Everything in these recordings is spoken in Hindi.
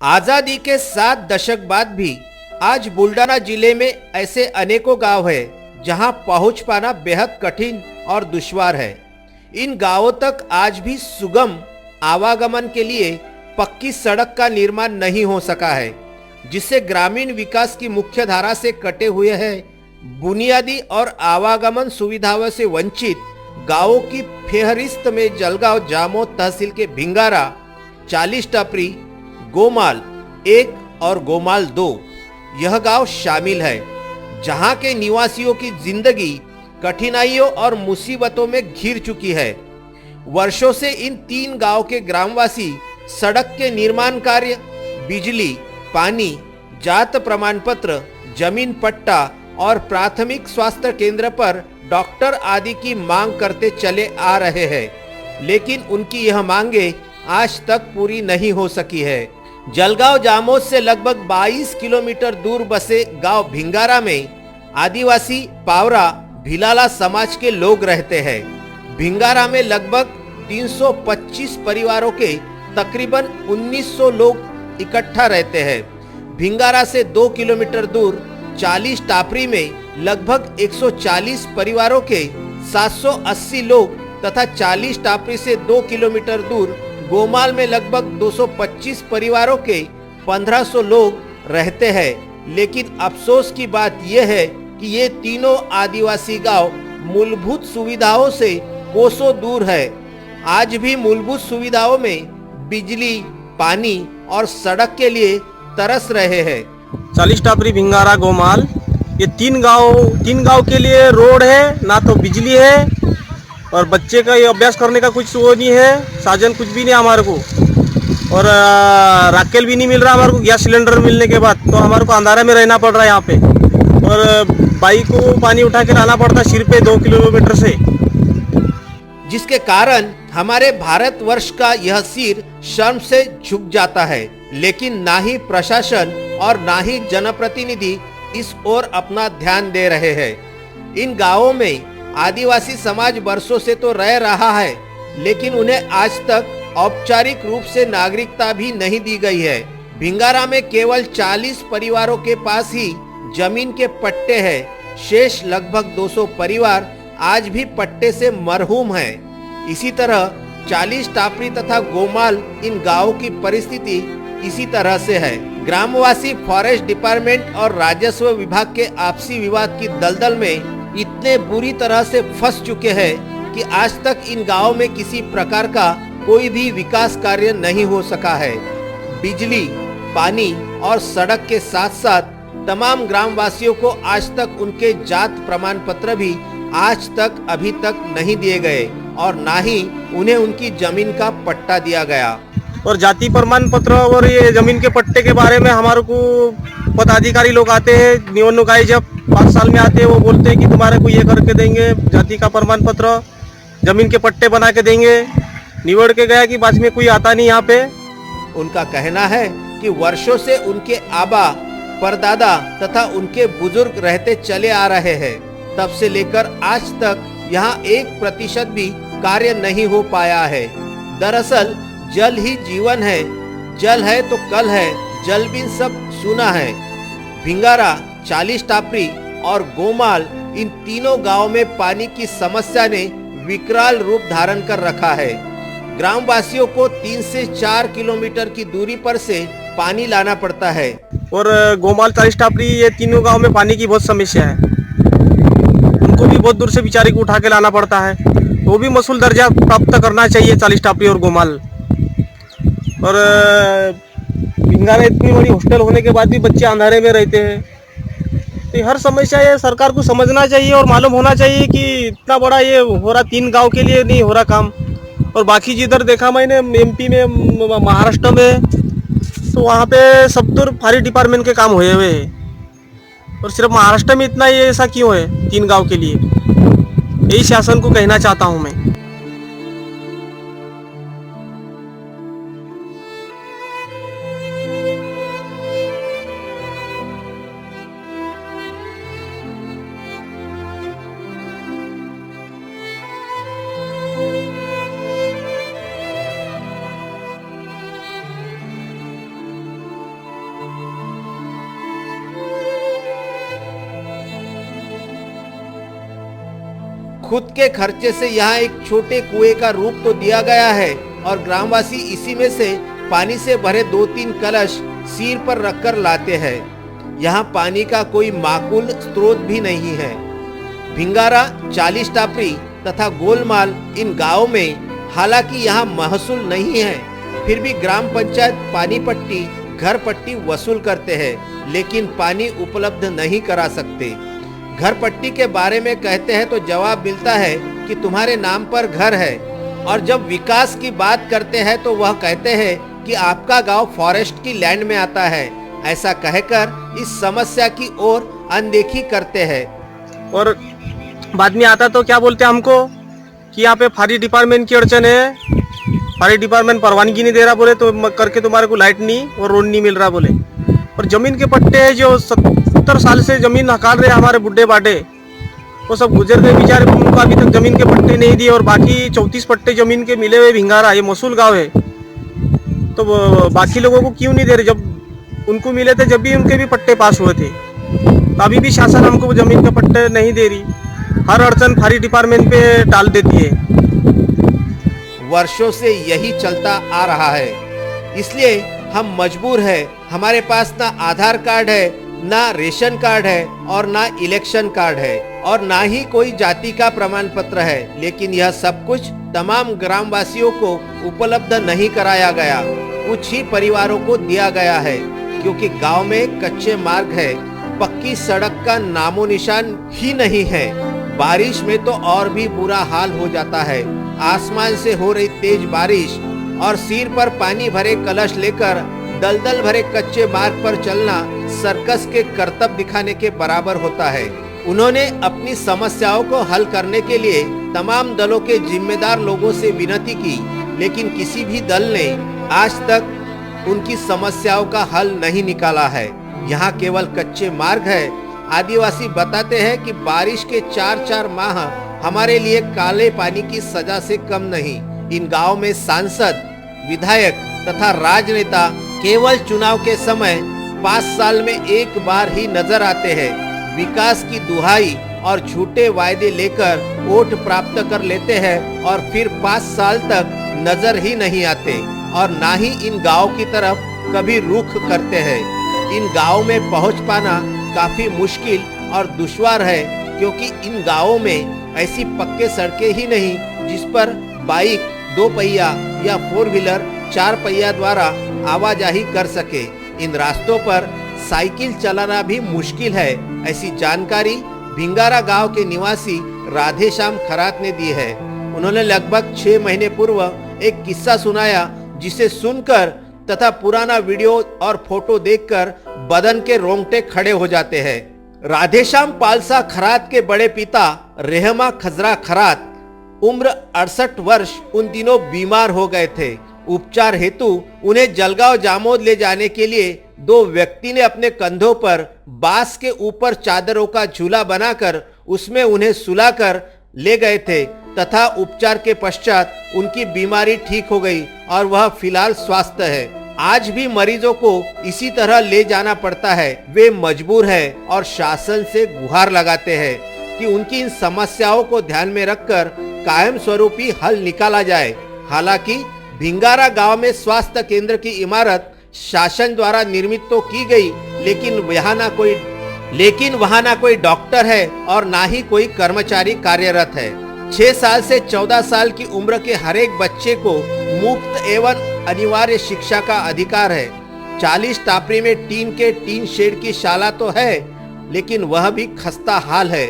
आजादी के 7 दशक बाद भी आज बुल्डाना जिले में ऐसे अनेकों गांव हैं जहां पहुंच पाना बेहद कठिन और दुश्वार है। इन गांवों तक आज भी सुगम आवागमन के लिए पक्की सड़क का निर्माण नहीं हो सका है, जिससे ग्रामीण विकास की मुख्य धारा से कटे हुए हैं बुनियादी और आवागमन सुविधाओं से वंचित गांवों की फेहरिस्त में जलगांव जामोद तहसील के भिंगारा, 40 टापरी, गोमाल 1 और गोमाल 2 यह गांव शामिल है, जहां के निवासियों की जिंदगी कठिनाइयों और मुसीबतों में घिर चुकी है। वर्षों से इन 3 गांव के ग्रामवासी सड़क के निर्माण कार्य, बिजली, पानी, जात प्रमाण पत्र, जमीन पट्टा और प्राथमिक स्वास्थ्य केंद्र पर डॉक्टर आदि की मांग करते चले आ रहे हैं, लेकिन उनकी यह मांगे आज तक पूरी नहीं हो सकी है। जलगांव जामोद से लगभग 22 किलोमीटर दूर बसे गांव भिंगारा में आदिवासी पावरा भिलाला समाज के लोग रहते हैं। भिंगारा में लगभग 325 परिवारों के तकरीबन 1900 लोग इकट्ठा रहते हैं। भिंगारा से 2 किलोमीटर दूर 40 टापरी में लगभग 140 परिवारों के 780 लोग तथा 40 टापरी से 2 किलोमीटर दूर गोमाल में लगभग 225 परिवारों के 1500 लोग रहते हैं। लेकिन अफसोस की बात यह है कि ये तीनों आदिवासी गांव मूलभूत सुविधाओं से कोसों दूर है। आज भी मूलभूत सुविधाओं में बिजली, पानी और सड़क के लिए तरस रहे हैं। 40 टापरी, भिंगारा, गोमाल, ये तीन गांव के लिए रोड है, ना तो बिजली है और बच्चे का ये अभ्यास करने का कुछ वो नहीं है, साधन कुछ भी नहीं हमारे को। और राकेल भी नहीं मिल रहा हमारे को। गैस सिलेंडर मिलने के बाद तो हमारे को अंधारे में रहना पड़ रहा है यहाँ पे। और बाइक को पानी उठा के लाना पड़ता सिर पे 2 किलोमीटर से, जिसके कारण हमारे भारतवर्ष का यह सिर शर्म से झुक जाता है। लेकिन ना ही प्रशासन और ना ही जनप्रतिनिधि इस ओर अपना ध्यान दे रहे हैं। इन गांवों में आदिवासी समाज वर्षों से तो रह रहा है, लेकिन उन्हें आज तक औपचारिक रूप से नागरिकता भी नहीं दी गई है। भिंगारा में केवल 40 परिवारों के पास ही जमीन के पट्टे हैं। शेष लगभग 200 परिवार आज भी पट्टे से मरहूम हैं। इसी तरह 40 टापरी तथा गोमाल इन गांवों की परिस्थिति इसी तरह से है। ग्रामवासी फॉरेस्ट डिपार्टमेंट और राजस्व विभाग के आपसी विवाद की दलदल में इतने बुरी तरह से फंस चुके हैं कि आज तक इन गांवों में किसी प्रकार का कोई भी विकास कार्य नहीं हो सका है। बिजली, पानी और सड़क के साथ साथ तमाम ग्रामवासियों को आज तक उनके जात प्रमाण पत्र भी आज तक अभी तक नहीं दिए गए और ना ही उन्हें उनकी जमीन का पट्टा दिया गया। और जाति प्रमाण पत्र और ये जमीन के पट्टे के बारे में हमारे को पदाधिकारी लोग आते हैं, निवडणूक आई जब 5 साल में आते हैं, वो बोलते हैं कि तुम्हारे को ये करके देंगे, जाति का प्रमाण पत्र, जमीन के पट्टे बना के देंगे। निवड़ के गया कि बाद में कोई आता नहीं यहाँ पे। उनका कहना है कि वर्षों से उनके आबा, परदादा तथा उनके बुजुर्ग रहते चले आ रहे हैं। तब से लेकर आज तक यहाँ 1% भी कार्य नहीं हो पाया है। दरअसल जल ही जीवन है, जल है तो कल है, जल बिन सब सुना है। भिंगारा, 40 टापरी और गोमाल इन तीनों गांवों में पानी की समस्या ने विकराल रूप धारण कर रखा है। ग्रामवासियों को 3 से 4 किलोमीटर की दूरी पर से पानी लाना पड़ता है। और गोमाल, 40 टापरी, ये तीनों गांव में पानी की बहुत समस्या है। उनको भी बहुत दूर से बेचारे को उठा के लाना पड़ता है। वो भी मसूल दर्जा प्राप्त करना चाहिए 40 टापरी और गोमाल। और भिंगारा इतनी बड़ी हॉस्टल होने के बाद भी बच्चे अंधारे में रहते हैं। तो हर समस्या ये सरकार को समझना चाहिए और मालूम होना चाहिए कि इतना बड़ा ये हो रहा 3 गांव के लिए नहीं हो रहा काम। और बाकी जिधर देखा मैंने एमपी में, महाराष्ट्र में, तो वहाँ पे सब दूर फॉरेस्ट डिपार्टमेंट के काम हुए हुए हैं। और सिर्फ महाराष्ट्र में इतना ये ऐसा क्यों है 3 गांव के लिए? यही शासन को कहना चाहता हूँ मैं। खुद के खर्चे से यहाँ एक छोटे कुएं का रूप तो दिया गया है और ग्रामवासी इसी में से पानी से भरे 2-3 कलश सिर पर रखकर लाते हैं। यहाँ पानी का कोई माकूल स्रोत भी नहीं है। भिंगारा, 40 टापरी तथा गोलमाल इन गांवों में हालांकि यहाँ महसूल नहीं है, फिर भी ग्राम पंचायत पानी पट्टी, घर पट्टी वसूल करते हैं, लेकिन पानी उपलब्ध नहीं करा सकते। घर पट्टी के बारे में कहते हैं तो जवाब मिलता है कि तुम्हारे नाम पर घर है, और जब विकास की बात करते हैं तो वह कहते हैं कि आपका गांव फॉरेस्ट की लैंड में आता है। ऐसा कहकर इस समस्या की ओर अनदेखी करते हैं। और बाद में आता तो क्या बोलते हैं हमको कि यहाँ पे फायरिंग डिपार्टमेंट की अड़चन है, फायरिंग डिपार्टमेंट परवानगी नहीं दे रहा बोले, तो करके तुम्हारे को लाइट नहीं और रोड नहीं मिल रहा बोले। और जमीन के पट्टे हैं जो 70 साल से जमीन हकाल रहे हमारे बुढ़े बाटे, वो सब गुजर गए बेचारे, उनको अभी तक जमीन के पट्टे नहीं दिए। और बाकी 34 पट्टे जमीन के मिले हुए भिंगारा, ये मसूल गांव है, तो बाकी लोगों को क्यों नहीं दे रहे? जब उनको मिले थे जब भी उनके भी पट्टे पास हुए थे, तो अभी भी शासन हमको जमीन के पट्टे नहीं दे रही। हर अड़चन फायरिंग डिपार्टमेंट पे डाल देती है। वर्षों से यही चलता आ रहा है, इसलिए हम मजबूर है। हमारे पास ना आधार कार्ड है, ना रेशन कार्ड है, और ना इलेक्शन कार्ड है, और ना ही कोई जाति का प्रमाण पत्र है। लेकिन यह सब कुछ तमाम ग्रामवासियों को उपलब्ध नहीं कराया गया, कुछ ही परिवारों को दिया गया है, क्योंकि गांव में कच्चे मार्ग है, पक्की सड़क का नामो निशान ही नहीं है। बारिश में तो और भी बुरा हाल हो जाता है। आसमान से हो रही तेज बारिश और सिर पर पानी भरे कलश लेकर दलदल भरे कच्चे मार्ग पर चलना सर्कस के करतब दिखाने के बराबर होता है। उन्होंने अपनी समस्याओं को हल करने के लिए तमाम दलों के जिम्मेदार लोगों से विनती की, लेकिन किसी भी दल ने आज तक उनकी समस्याओं का हल नहीं निकाला है। यहाँ केवल कच्चे मार्ग है। आदिवासी बताते हैं कि बारिश के 4-4 माह हमारे लिए काले पानी की सजा से कम नहीं। इन गांव में सांसद, विधायक तथा राजनेता केवल चुनाव के समय 5 साल में एक बार ही नजर आते हैं। विकास की दुहाई और झूठे वायदे लेकर वोट प्राप्त कर लेते हैं और फिर 5 साल तक नजर ही नहीं आते, और ना ही इन गांव की तरफ कभी रुख करते हैं। इन गांव में पहुंच पाना काफी मुश्किल और दुश्वार है, क्योंकि इन गांवों में ऐसी पक्के सड़कें ही नहीं जिस पर बाइक 2 पहिया या 4 व्हीलर 4 पहिया द्वारा आवाजाही कर सके। इन रास्तों पर साइकिल चलाना भी मुश्किल है। ऐसी जानकारी भिंगारा गांव के निवासी राधेश्याम खरात ने दी है। उन्होंने लगभग 6 महीने पूर्व एक किस्सा सुनाया, जिसे सुनकर तथा पुराना वीडियो और फोटो देखकर बदन के रोंगटे खड़े हो जाते हैं। राधेश्याम पालसा खरात के बड़े पिता रहमा खजरा खरात उम्र 68 वर्ष उन दिनों बीमार हो गए थे। उपचार हेतु उन्हें जलगांव जामोद ले जाने के लिए 2 व्यक्ति ने अपने कंधों पर बांस के ऊपर चादरों का झूला बनाकर उसमें उन्हें सुलाकर ले गए थे, तथा उपचार के पश्चात उनकी बीमारी ठीक हो गई और वह फिलहाल स्वस्थ है। आज भी मरीजों को इसी तरह ले जाना पड़ता है। वे मजबूर हैं और शासन से गुहार लगाते हैं कि उनकी इन समस्याओं को ध्यान में रखकर कायम स्वरूपी हल निकाला जाए। हालांकि भिंगारा गांव में स्वास्थ्य केंद्र की इमारत शासन द्वारा निर्मित तो की गई, लेकिन वहाँ ना कोई डॉक्टर है और ना ही कोई कर्मचारी कार्यरत है। 6 साल से 14 साल की उम्र के हर एक बच्चे को मुफ्त एवं अनिवार्य शिक्षा का अधिकार है। 40 टापरी में टीन शेड की शाला तो है, लेकिन वह भी खस्ता हाल है।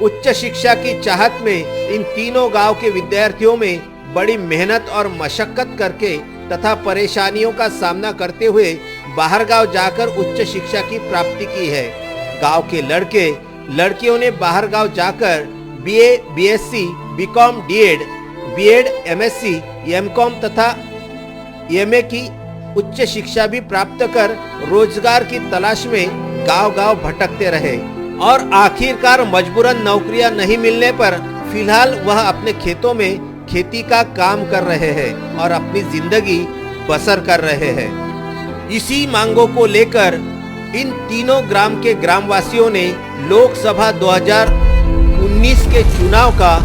उच्च शिक्षा की चाहत में इन तीनों गांव के विद्यार्थियों में बड़ी मेहनत और मशक्कत करके तथा परेशानियों का सामना करते हुए बाहर गांव जाकर उच्च शिक्षा की प्राप्ति की है। गांव के लड़कियों ने बाहर गांव जाकर BA, BSc, BCom, B.Ed, MSc, M.Com तथा MA की उच्च शिक्षा भी प्राप्त कर रोजगार की तलाश में गांव-गांव भटकते रहे, और आखिरकार मजबूरन नौकरियां नहीं मिलने पर फिलहाल वह अपने खेतों में खेती का काम कर रहे हैं और अपनी जिंदगी बसर कर रहे हैं। इसी मांगों को लेकर इन तीनों ग्राम के ग्रामवासियों ने लोकसभा 2019 के चुनाव का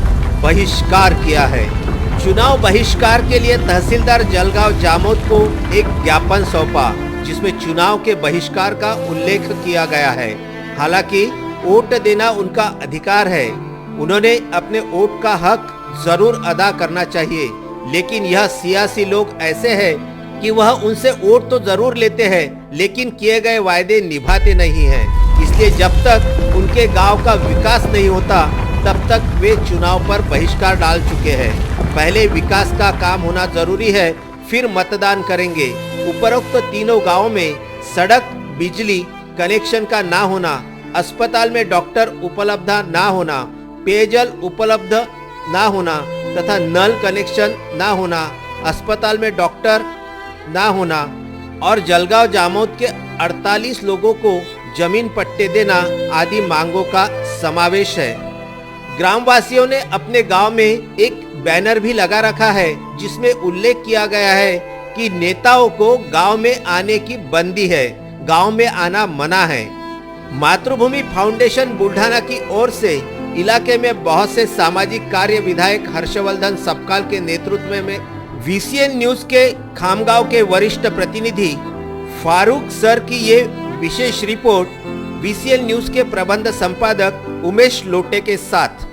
बहिष्कार किया है। चुनाव बहिष्कार के लिए तहसीलदार जलगांव जामोद को एक ज्ञापन सौंपा, जिसमें चुनाव के बहिष्कार का उल्लेख किया गया है। हालांकि वोट देना उनका अधिकार है, उन्होंने अपने वोट का हक जरूर अदा करना चाहिए, लेकिन यह सियासी लोग ऐसे हैं कि वह उनसे वोट तो जरूर लेते हैं, लेकिन किए गए वायदे निभाते नहीं हैं। इसलिए जब तक उनके गांव का विकास नहीं होता, तब तक वे चुनाव पर बहिष्कार डाल चुके हैं। पहले विकास का काम होना जरूरी है, फिर मतदान करेंगे। उपरोक्त तीनों गांवों में सड़क, बिजली कनेक्शन का ना होना, अस्पताल में डॉक्टर उपलब्ध ना होना, पेयजल उपलब्ध ना होना तथा नल कनेक्शन ना होना, अस्पताल में डॉक्टर ना होना और जलगांव जामोद के 48 लोगों को जमीन पट्टे देना आदि मांगों का समावेश है। ग्रामवासियों ने अपने गांव में एक बैनर भी लगा रखा है, जिसमें उल्लेख किया गया है कि नेताओं को गांव में आने की बंदी है, गांव में आना मना है। मातृभूमि फाउंडेशन बुल्ढाना की ओर से इलाके में बहुत से सामाजिक कार्य विधायक हर्षवर्धन सपकाल के नेतृत्व में VCN न्यूज के खामगांव के वरिष्ठ प्रतिनिधि फारूक सर की ये विशेष रिपोर्ट VCN न्यूज के प्रबंध संपादक उमेश लोटे के साथ।